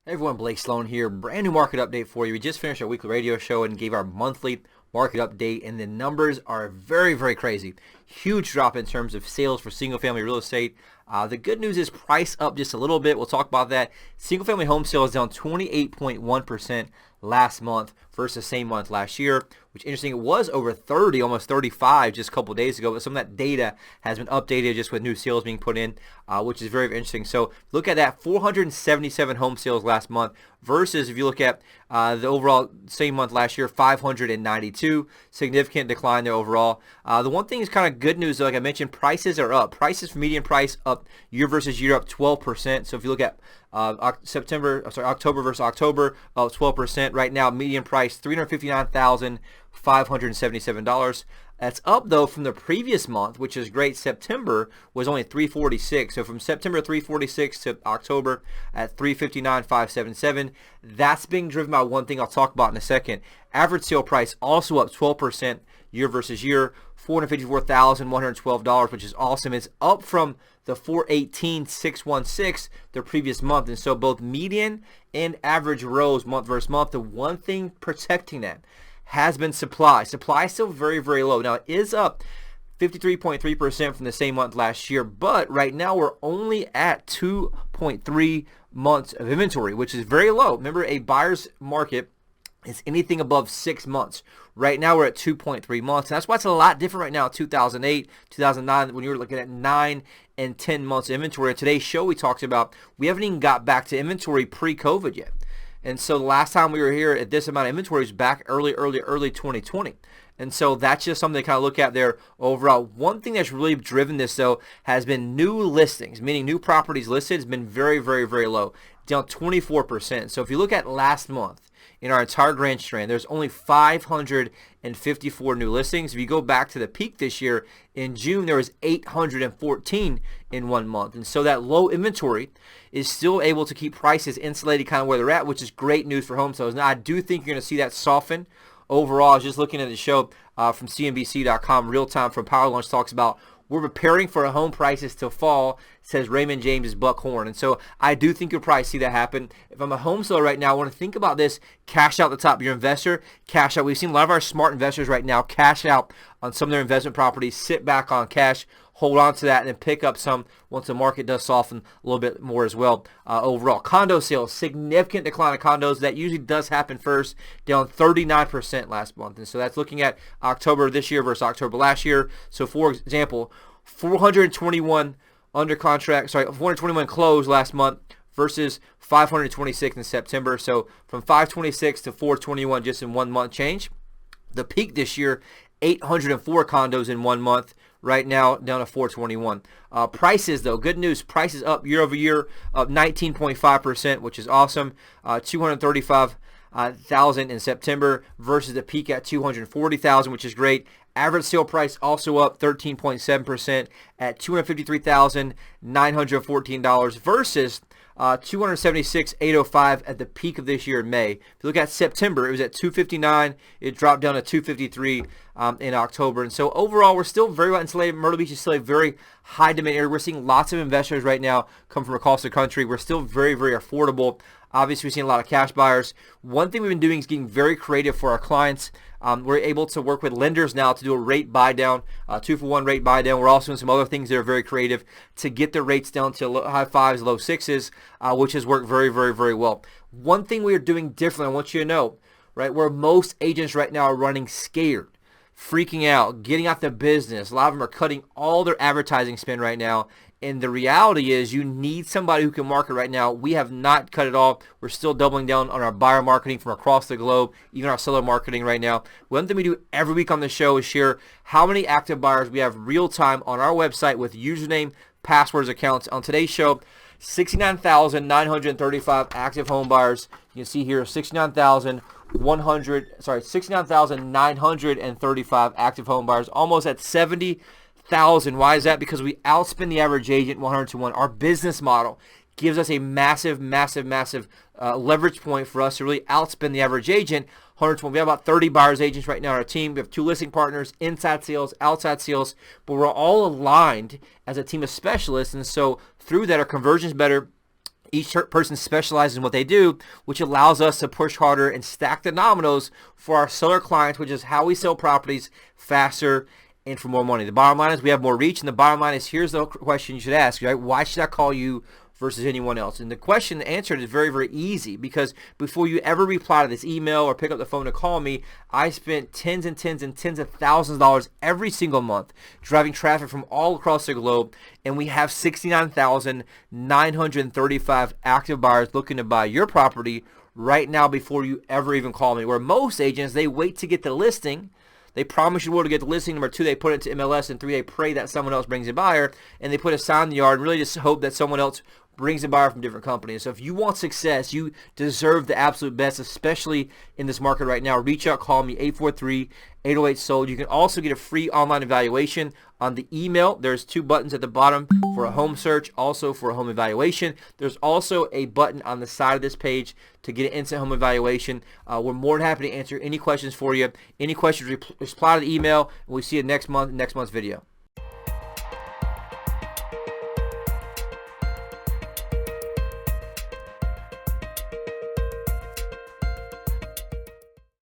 Hey everyone, Blake Sloan here. Brand new market update for you. We just finished our weekly radio show and gave our monthly market update, and the numbers are very, very crazy. Huge drop in terms of sales for single-family real estate. The good news is price up just a little bit. We'll talk about that. Single-family home sales down 28.1% last month versus same month last year, which interesting, it was over 30, almost 35 just a couple days ago, but some of that data has been updated just with new sales being put in, which is very, very interesting. So look at that, 477 home sales last month versus if you look at the overall same month last year, 592, significant decline there overall. The one thing is kind of good news though, like I mentioned, prices are up. Prices for median price up year versus year up 12%. So if you look at October versus October, up 12%. Right now, median price $359,577. That's up though from the previous month, which is great. September was only $346. So from September $346 to October at $359,577. That's being driven by one thing I'll talk about in a second. Average sale price also up 12% year versus year, $454,112, which is awesome. It's up from the $418,616 the previous month. And so both median and average rose month versus month. The one thing protecting that has been supply. Supply is still very, very low. Now it is up 53.3% from the same month last year, but right now we're only at 2.3 months of inventory, which is very low. Remember, a buyer's market is anything above 6 months. Right now we're at 2.3 months. And that's why it's a lot different right now. 2008, 2009, when you were looking at 9 and 10 months of inventory. In today's show, we talked about we haven't even got back to inventory pre-COVID yet. And so the last time we were here at this amount of inventory was back early 2020. And so that's just something to kind of look at there overall. One thing that's really driven this, though, has been new listings, meaning new properties listed has been very, very, very low, down 24%. So if you look at last month, in our entire Grand Strand, there's only 554 new listings. If you go back to the peak this year, in June, there was 814 in 1 month. And so that low inventory is still able to keep prices insulated kind of where they're at, which is great news for home sales. Now, I do think you're going to see that soften overall. I was just looking at the show from CNBC.com, Real Time from Power Lunch talks about we're preparing for home prices to fall, says Raymond James' Buck Horn. And so I do think you'll probably see that happen. If I'm a home seller right now, I want to think about this, cash out the top. Your investor, cash out. We've seen a lot of our smart investors right now cash out on some of their investment properties, sit back on cash, hold on to that, and then pick up some once the market does soften a little bit more as well. Overall, condo sales, significant decline of condos. That usually does happen first, down 39% last month. And so that's looking at October this year versus October last year. So for example, 421 closed last month versus 526 in September. So from 526 to 421 just in 1 month change. The peak this year, 804 condos in 1 month. Right now, down to 421. Prices, though, good news. Prices up year over year, up 19.5%, which is awesome. 235,000 in September versus the peak at 240,000, which is great. Average sale price also up 13.7% at $253,914 versus $276,805 at the peak of this year in May. If you look at September, it was at $259. It dropped down to $253 in October. And so overall, we're still very well insulated. Myrtle Beach is still a very high demand area. We're seeing lots of investors right now come from across the country. We're still very, very affordable. Obviously, we've seen a lot of cash buyers. One thing we've been doing is getting very creative for our clients. We're able to work with lenders now to do a rate buy down, 2-for-1 rate buy down. We're also doing some other things that are very creative to get the rates down to high fives, low sixes, which has worked very, very, very well. One thing we are doing differently, I want you to know, right, where most agents right now are running scared, freaking out, getting out the business. A lot of them are cutting all their advertising spend right now. And the reality is you need somebody who can market right now. We have not cut it all. We're still doubling down on our buyer marketing from across the globe, even our seller marketing right now. One thing we do every week on the show is share how many active buyers we have real time on our website with username, passwords, accounts. On today's show, 69,935 active home buyers. You can see here 69,935 active home buyers, almost at 70,000. Why is that? Because we outspend the average agent 100 to 1. Our business model gives us a massive leverage point for us to really outspend the average agent 100 to 1. We have about 30 buyers agents right now on our team. We have 2 listing partners, inside sales, outside sales, but we're all aligned as a team of specialists. And so through that, our conversion is better. Each person specializes in what they do, which allows us to push harder and stack the dominoes for our seller clients, which is how we sell properties faster and for more money. The bottom line is we have more reach, and the bottom line is here's the question you should ask, right? Why should I call you versus anyone else? And the question, the answer is very, very easy, because before you ever reply to this email or pick up the phone to call me, I spent tens and tens and tens of thousands of dollars every single month driving traffic from all across the globe, and we have 69,935 active buyers looking to buy your property right now before you ever even call me. Where most agents, they wait to get the listing. They promise you will to get the listing. Number 2, they put it to MLS. And 3, they pray that someone else brings a buyer. And they put a sign in the yard and really just hope that someone else brings a buyer from different companies. So if you want success, you deserve the absolute best, especially in this market right now. Reach out, call me, 843-808-SOLD. You can also get a free online evaluation on the email. There's 2 buttons at the bottom for a home search, also for a home evaluation. There's also a button on the side of this page to get an instant home evaluation. We're more than happy to answer any questions for you. Any questions, reply to the email, and we'll see you next month's video.